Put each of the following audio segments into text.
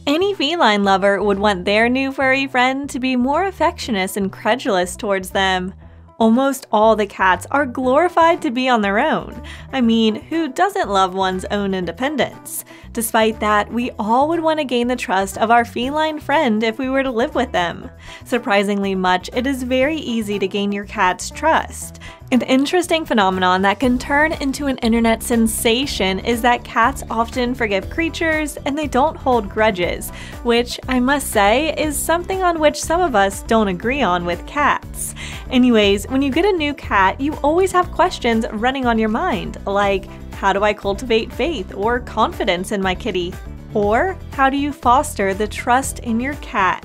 Any feline lover would want their new furry friend to be more affectionate and credulous towards them. Almost all the cats are glorified to be on their own. I mean, who doesn't love one's own independence? Despite that, we all would want to gain the trust of our feline friend if we were to live with them. Surprisingly much, it is very easy to gain your cat's trust. An interesting phenomenon that can turn into an internet sensation is that cats often forgive creatures and they don't hold grudges, which I must say is something on which some of us don't agree on with cats. Anyways, when you get a new cat, you always have questions running on your mind, like, how do I cultivate faith or confidence in my kitty? Or, how do you foster the trust in your cat?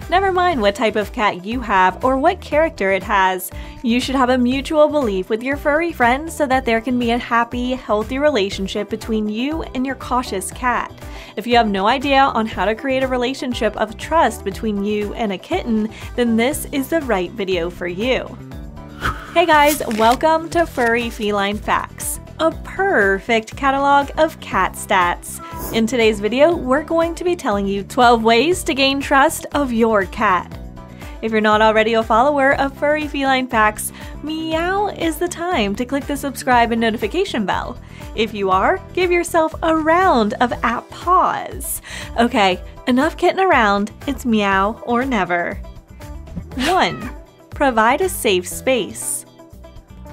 Never mind what type of cat you have or what character it has, you should have a mutual belief with your furry friend so that there can be a happy, healthy relationship between you and your cautious cat. If you have no idea on how to create a relationship of trust between you and a kitten, then this is the right video for you. Hey guys, welcome to Furry Feline Facts, a perfect catalog of cat stats. In today's video, we're going to be telling you 12 ways to gain trust of your cat. If you're not already a follower of Furry Feline Facts, meow is the time to click the subscribe and notification bell. If you are, give yourself a round of applause. Okay, enough kidding around, it's meow or never. 1. Provide a safe space.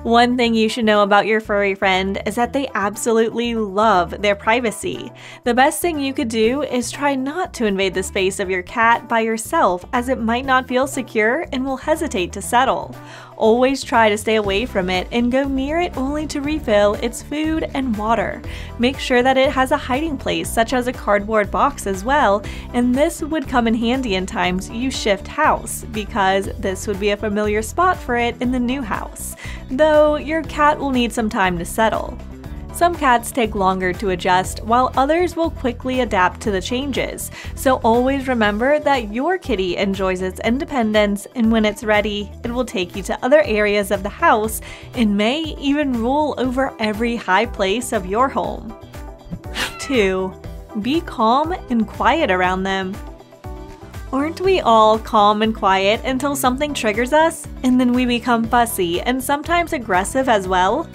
One thing you should know about your furry friend is that they absolutely love their privacy. The best thing you could do is try not to invade the space of your cat by yourself, as it might not feel secure and will hesitate to settle. Always try to stay away from it and go near it only to refill its food and water. Make sure that it has a hiding place such as a cardboard box as well, and this would come in handy in times you shift house, because this would be a familiar spot for it in the new house. Though your cat will need some time to settle. Some cats take longer to adjust, while others will quickly adapt to the changes, so always remember that your kitty enjoys its independence, and when it's ready, it will take you to other areas of the house and may even rule over every high place of your home. 2. Be calm and quiet around them. Aren't we all calm and quiet until something triggers us, and then we become fussy and sometimes aggressive as well?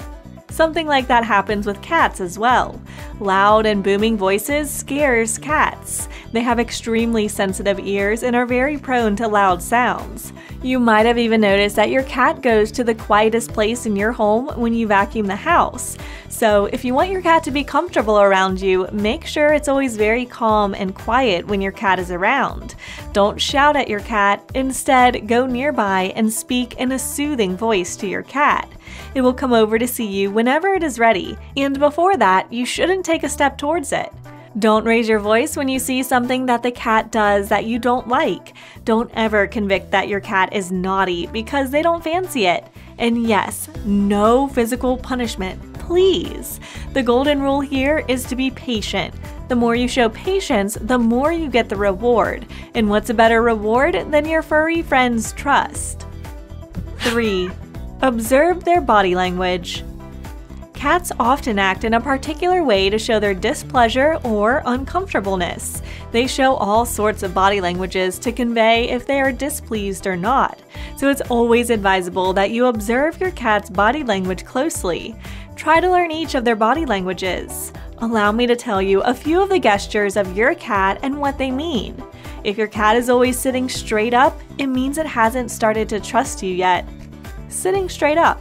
Something like that happens with cats as well. Loud and booming voices scares cats. They have extremely sensitive ears and are very prone to loud sounds. You might have even noticed that your cat goes to the quietest place in your home when you vacuum the house. So if you want your cat to be comfortable around you, make sure it's always very calm and quiet when your cat is around. Don't shout at your cat. Instead, go nearby and speak in a soothing voice to your cat. It will come over to see you whenever it is ready, and before that, you shouldn't take a step towards it. Don't raise your voice when you see something that the cat does that you don't like. Don't ever convict that your cat is naughty because they don't fancy it. And yes, no physical punishment, please. The golden rule here is to be patient. The more you show patience, the more you get the reward. And what's a better reward than your furry friend's trust? 3. Observe their body language. Cats often act in a particular way to show their displeasure or uncomfortableness. They show all sorts of body languages to convey if they are displeased or not. So it's always advisable that you observe your cat's body language closely. Try to learn each of their body languages. Allow me to tell you a few of the gestures of your cat and what they mean. If your cat is always sitting straight up, it means it hasn't started to trust you yet. Sitting straight up.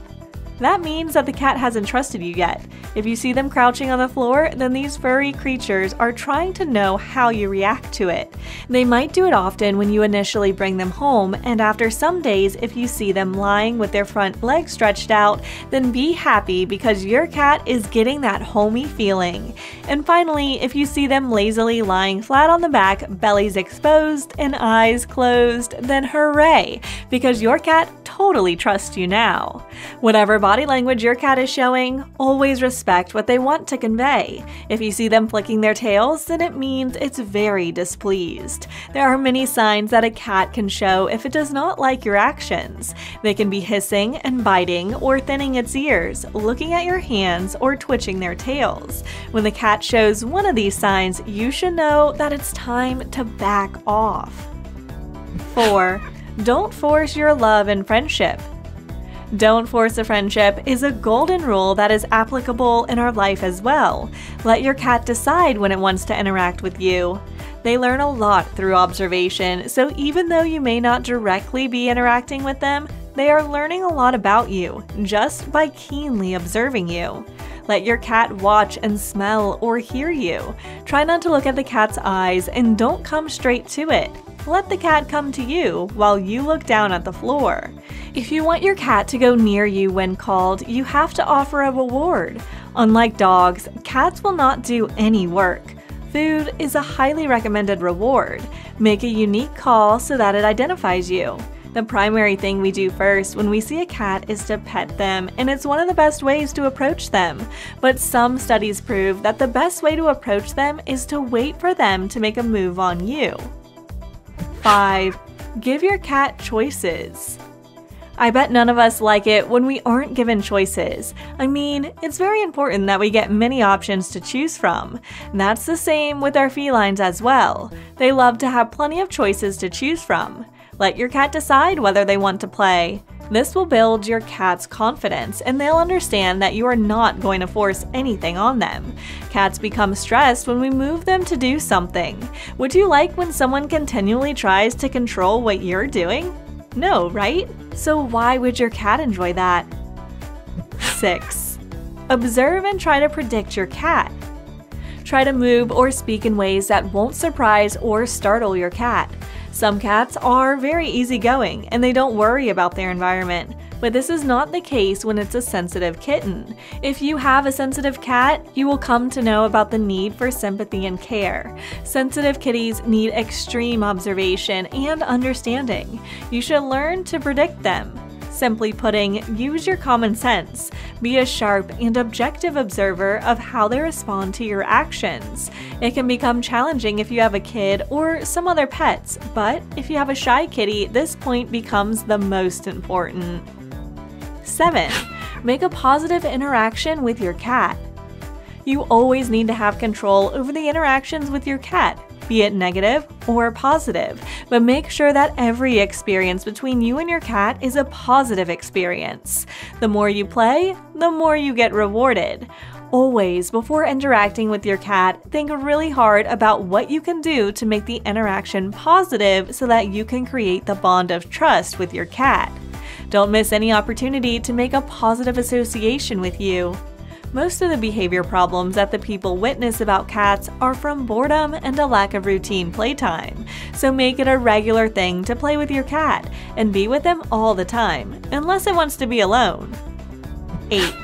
That means that the cat hasn't trusted you yet. If you see them crouching on the floor, then these furry creatures are trying to know how you react to it. They might do it often when you initially bring them home, and after some days, if you see them lying with their front legs stretched out, then be happy because your cat is getting that homey feeling. And finally, if you see them lazily lying flat on the back, bellies exposed, and eyes closed, then hooray, because your cat totally trusts you now. Whatever body language your cat is showing, always respect expect what they want to convey. If you see them flicking their tails, then it means it's very displeased. There are many signs that a cat can show if it does not like your actions. They can be hissing and biting, or thinning its ears, looking at your hands, or twitching their tails. When the cat shows one of these signs, you should know that it's time to back off. 4. Don't force your love and friendship. Don't force a friendship is a golden rule that is applicable in our life as well. Let your cat decide when it wants to interact with you. They learn a lot through observation, so even though you may not directly be interacting with them, they are learning a lot about you just by keenly observing you. Let your cat watch and smell or hear you. Try not to look at the cat's eyes and don't come straight to it. Let the cat come to you while you look down at the floor. If you want your cat to go near you when called, you have to offer a reward. Unlike dogs, cats will not do any work. Food is a highly recommended reward. Make a unique call so that it identifies you. The primary thing we do first when we see a cat is to pet them, and it's one of the best ways to approach them. But some studies prove that the best way to approach them is to wait for them to make a move on you. 5. Give your cat choices. I bet none of us like it when we aren't given choices. I mean, it's very important that we get many options to choose from. That's the same with our felines as well. They love to have plenty of choices to choose from. Let your cat decide whether they want to play. This will build your cat's confidence, and they'll understand that you are not going to force anything on them. Cats become stressed when we move them to do something. Would you like when someone continually tries to control what you're doing? No, right? So why would your cat enjoy that? 6. Observe and try to predict your cat. Try to move or speak in ways that won't surprise or startle your cat. Some cats are very easygoing and they don't worry about their environment, but this is not the case when it's a sensitive kitten. If you have a sensitive cat, you will come to know about the need for sympathy and care. Sensitive kitties need extreme observation and understanding. You should learn to predict them. Simply putting, use your common sense. Be a sharp and objective observer of how they respond to your actions. It can become challenging if you have a kid or some other pets, but if you have a shy kitty, this point becomes the most important. 7. Make a positive interaction with your cat. You always need to have control over the interactions with your cat, be it negative or positive, but make sure that every experience between you and your cat is a positive experience. The more you play, the more you get rewarded. Always, before interacting with your cat, think really hard about what you can do to make the interaction positive so that you can create the bond of trust with your cat. Don't miss any opportunity to make a positive association with you. Most of the behavior problems that the people witness about cats are from boredom and a lack of routine playtime, so make it a regular thing to play with your cat and be with them all the time, unless it wants to be alone. 8.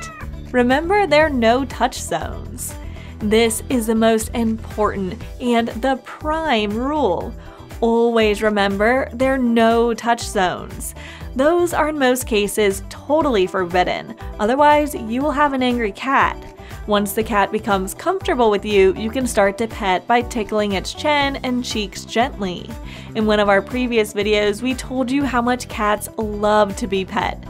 Remember their no-touch zones. This is the most important and the prime rule. Always remember their no-touch zones. Those are in most cases totally forbidden, otherwise you will have an angry cat. Once the cat becomes comfortable with you, you can start to pet by tickling its chin and cheeks gently. In one of our previous videos, we told you how much cats love to be pet.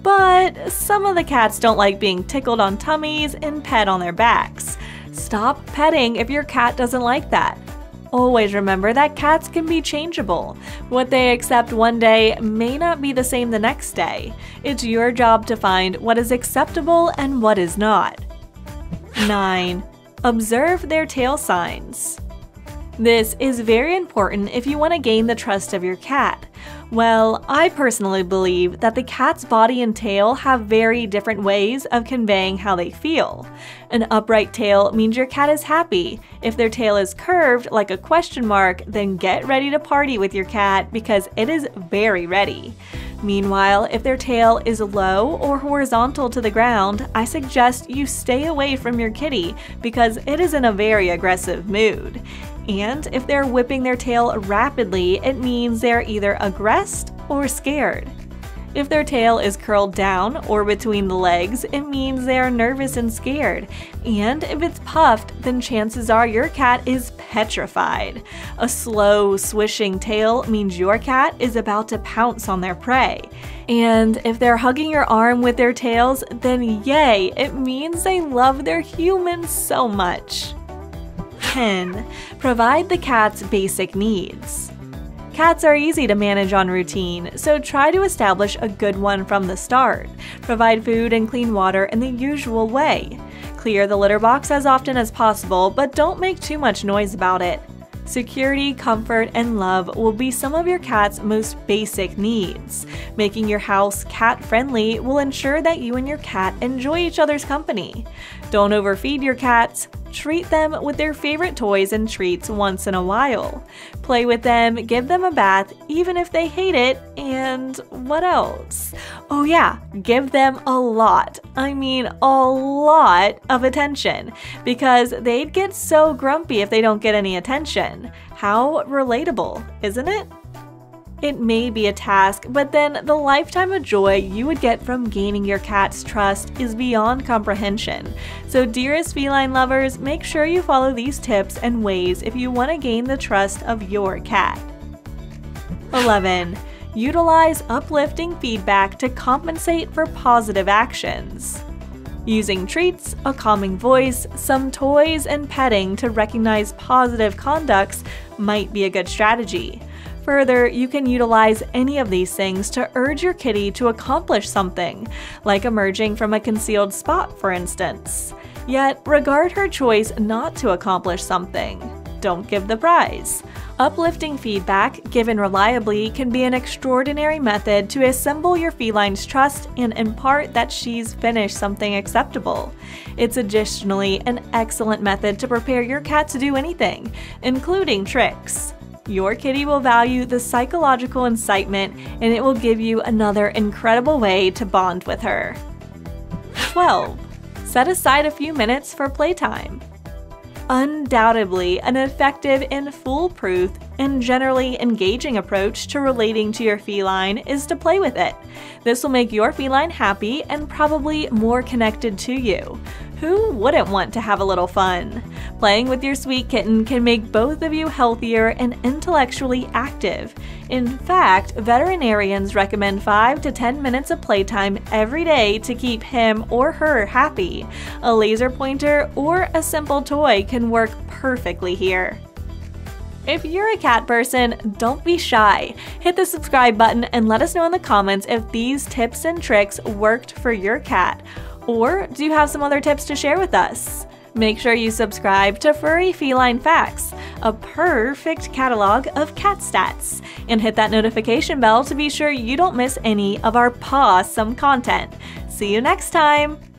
But some of the cats don't like being tickled on tummies and pet on their backs. Stop petting if your cat doesn't like that. Always remember that cats can be changeable. What they accept one day may not be the same the next day. It's your job to find what is acceptable and what is not. 9. Observe their tail signs. This is very important if you want to gain the trust of your cat. Well, I personally believe that the cat's body and tail have very different ways of conveying how they feel. An upright tail means your cat is happy. If their tail is curved like a question mark, then get ready to party with your cat because it is very ready. Meanwhile, if their tail is low or horizontal to the ground, I suggest you stay away from your kitty because it is in a very aggressive mood. And if they're whipping their tail rapidly, it means they're either aggressed or scared. If their tail is curled down or between the legs, it means they are nervous and scared. And if it's puffed, then chances are your cat is petrified. A slow, swishing tail means your cat is about to pounce on their prey. And if they're hugging your arm with their tails, then yay, it means they love their humans so much. 10. Provide the cat's basic needs. Cats are easy to manage on routine, so try to establish a good one from the start. Provide food and clean water in the usual way. Clear the litter box as often as possible, but don't make too much noise about it. Security, comfort, and love will be some of your cat's most basic needs. Making your house cat-friendly will ensure that you and your cat enjoy each other's company. Don't overfeed your cats. Treat them with their favorite toys and treats once in a while. Play with them, give them a bath, even if they hate it, and what else? Oh yeah, give them a lot of attention, because they'd get so grumpy if they don't get any attention. How relatable, isn't it? It may be a task, but then the lifetime of joy you would get from gaining your cat's trust is beyond comprehension. So dearest feline lovers, make sure you follow these tips and ways if you want to gain the trust of your cat. 11. Utilize uplifting feedback to compensate for positive actions. Using treats, a calming voice, some toys, and petting to recognize positive conducts might be a good strategy. Further, you can utilize any of these things to urge your kitty to accomplish something, like emerging from a concealed spot, for instance. Yet, regard her choice not to accomplish something. Don't give the prize. Uplifting feedback, given reliably, can be an extraordinary method to assemble your feline's trust and impart that she's finished something acceptable. It's additionally an excellent method to prepare your cat to do anything, including tricks. Your kitty will value the psychological incitement, and it will give you another incredible way to bond with her. 12. Set aside a few minutes for playtime. Undoubtedly, an effective and foolproof and generally engaging approach to relating to your feline is to play with it. This will make your feline happy and probably more connected to you. Who wouldn't want to have a little fun? Playing with your sweet kitten can make both of you healthier and intellectually active. In fact, veterinarians recommend 5 to 10 minutes of playtime every day to keep him or her happy. A laser pointer or a simple toy can work perfectly here. If you're a cat person, don't be shy. Hit the subscribe button and let us know in the comments if these tips and tricks worked for your cat. Or do you have some other tips to share with us? Make sure you subscribe to Furry Feline Facts, a perfect catalog of cat stats, and hit that notification bell to be sure you don't miss any of our pawsome content. See you next time!